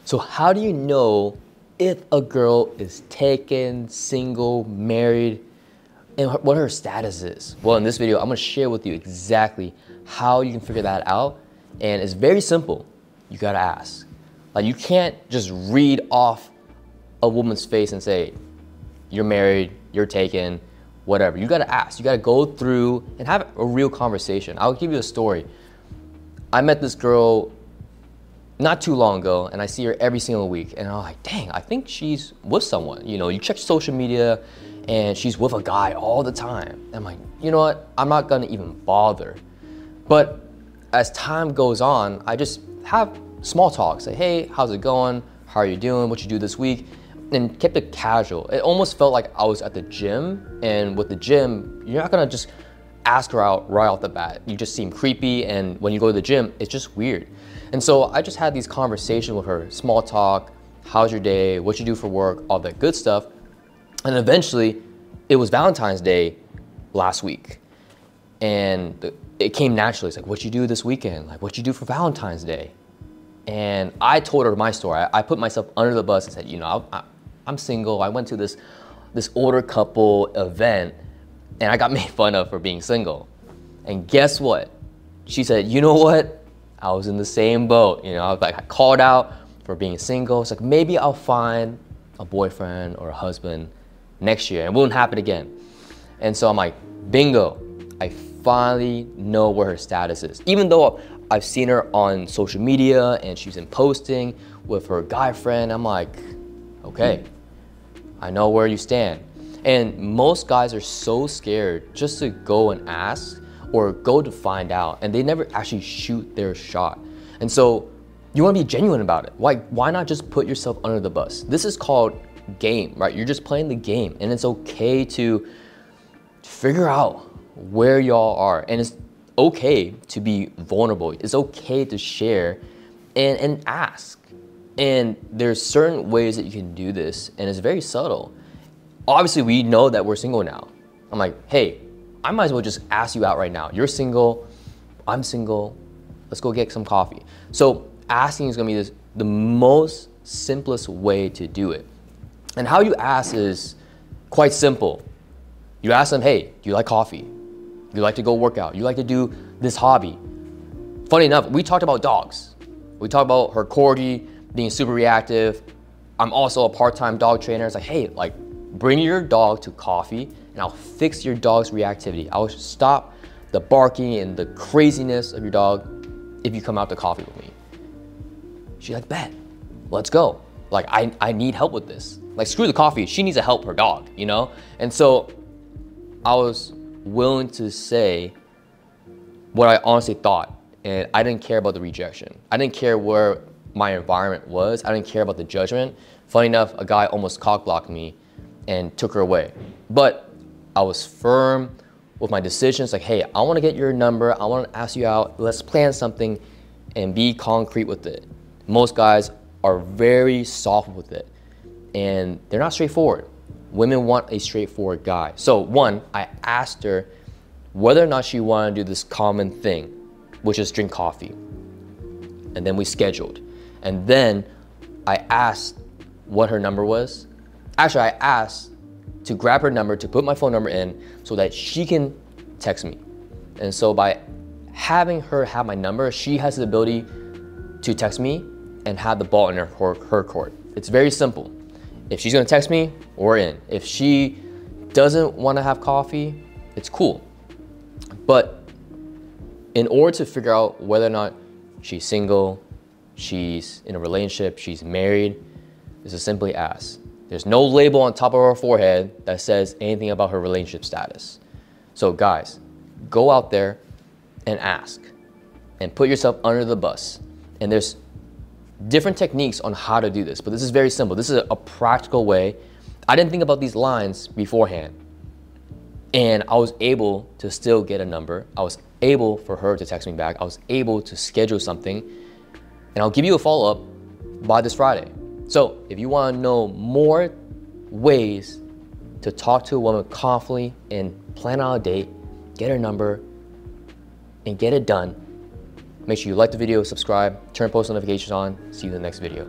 So how do you know if a girl is taken, single, married, and what her status is? Well, in this video, I'm gonna share with you exactly how you can figure that out. And it's very simple. You gotta ask. Like, you can't just read off a woman's face and say, you're married, you're taken, whatever. You gotta ask. You gotta go through and have a real conversation. I'll give you a story. I met this girl not too long ago, and I see her every single week, and I'm like, dang, I think she's with someone. You know, you check social media, and she's with a guy all the time. And I'm like, you know what? I'm not gonna even bother. But as time goes on, I just have small talk. Say, hey, how's it going? How are you doing? What you do this week? And kept it casual. It almost felt like I was at the gym, and with the gym, you're not gonna just ask her out right off the bat. You just seem creepy, and when you go to the gym, it's just weird. And so I just had these conversations with her, small talk, how's your day, what you do for work, all that good stuff. And eventually, it was Valentine's Day last week. And it came naturally. It's like, what you do this weekend? Like, what you do for Valentine's Day? And I told her my story. I put myself under the bus and said, you know, I'm single. I went to this older couple event, and I got made fun of for being single. And guess what? She said, you know what? I was in the same boat. You know, I called out for being single. It's like, maybe I'll find a boyfriend or a husband next year, and it won't happen again. And so I'm like, bingo. I finally know where her status is. Even though I've seen her on social media and she's been posting with her guy friend, I'm like, okay, I know where you stand. And most guys are so scared just to go and ask or go to find out, and they never actually shoot their shot. And so you want to be genuine about it. Why not just put yourself under the bus? This is called game, right? You're just playing the game, and it's okay to figure out where y'all are. And it's okay to be vulnerable. It's okay to share and ask. And there's certain ways that you can do this, and it's very subtle. Obviously, we know that we're single now. I'm like, hey, I might as well just ask you out right now. You're single, I'm single, let's go get some coffee. So asking is gonna be the most simplest way to do it. And how you ask is quite simple. You ask them, hey, do you like coffee? You like to go work out? You like to do this hobby? Funny enough, we talked about dogs. We talked about her corgi being super reactive. I'm also a part-time dog trainer. It's like, hey, like, bring your dog to coffee and I'll fix your dog's reactivity. I'll stop the barking and the craziness of your dog if you come out to coffee with me. She's like, bet, let's go. Like, I need help with this. Like, screw the coffee, she needs to help her dog, you know? And so I was willing to say what I honestly thought, and I didn't care about the rejection. I didn't care where my environment was. I didn't care about the judgment. Funny enough, a guy almost cock-blocked me and took her away. But I was firm with my decisions, like, hey, I wanna get your number, I wanna ask you out, let's plan something and be concrete with it. Most guys are very soft with it, and they're not straightforward. Women want a straightforward guy. So one, I asked her whether or not she wanted to do this common thing, which is drink coffee. And then we scheduled. And then I asked what her number was. Actually, I asked to grab her number, to put my phone number in so that she can text me. And so by having her have my number, she has the ability to text me and have the ball in her court. It's very simple. If she's gonna text me, we're in. If she doesn't wanna have coffee, it's cool. But in order to figure out whether or not she's single, she's in a relationship, she's married, is to simply ask. There's no label on top of her forehead that says anything about her relationship status. So guys, go out there and ask and put yourself under the bus. And there's different techniques on how to do this, but this is very simple. This is a practical way. I didn't think about these lines beforehand, and I was able to still get a number. I was able for her to text me back. I was able to schedule something, and I'll give you a follow-up by this Friday. So if you want to know more ways to talk to a woman confidently and plan out a date, get her number, and get it done, make sure you like the video, subscribe, turn post notifications on. See you in the next video.